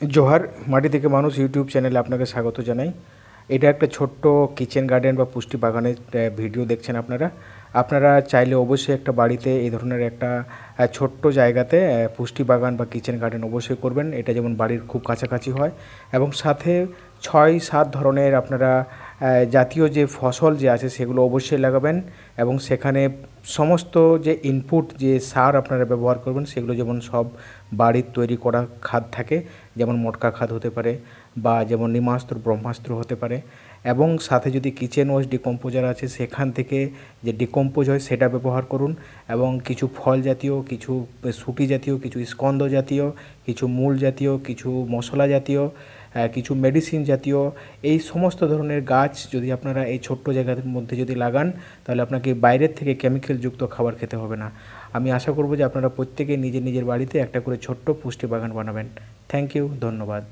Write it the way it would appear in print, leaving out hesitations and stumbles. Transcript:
জোহার, মাটি থেকে মানুষ ইউটিউব চ্যানেলে আপনাকে স্বাগত জানাই। এটা একটা ছোট্ট কিচেন গার্ডেন বা পুষ্টি বাগানের ভিডিও দেখছেন আপনারা। আপনারা চাইলে অবশ্যই একটা বাড়িতে এই ধরনের একটা ছোট্ট জায়গাতে পুষ্টি বাগান বা কিচেন গার্ডেন অবশ্যই করবেন। এটা যেমন বাড়ির খুব কাছাকাছি হয় এবং সাথে 6-7 ধরনের আপনারা জাতীয় যে ফসল যে আছে সেগুলো অবশ্যই লাগাবেন এবং সেখানে সমস্ত যে ইনপুট যে সার আপনারা ব্যবহার করবেন সেগুলো যেমন সব বাড়ির তৈরি করা খাদ থাকে, যেমন মোটকা খাদ হতে পারে বা যেমন নিমাস্ত্র ব্রহ্মাস্ত্র হতে পারে এবং সাথে যদি কিচেন ওয়েস্ট ডিকম্পোজার আছে সেখান থেকে যে ডিকম্পোজ হয় সেটা ব্যবহার করুন এবং কিছু ফল জাতীয়, কিছু শুটি জাতীয়, কিছু স্কন্দ জাতীয়, কিছু মূল জাতীয়, কিছু মশলা জাতীয়, কিছু মেডিসিন জাতীয় এই সমস্ত ধরনের গাছ যদি আপনারা এই ছোট্ট জায়গার মধ্যে যদি লাগান তাহলে আপনাকে বাইরের থেকে কেমিক্যালযুক্ত খাবার খেতে হবে না। আমি আশা করব যে আপনারা প্রত্যেকে নিজের নিজের বাড়িতে একটা করে ছোট্ট পুষ্টি বাগান বানাবেন। থ্যাংক ইউ, ধন্যবাদ।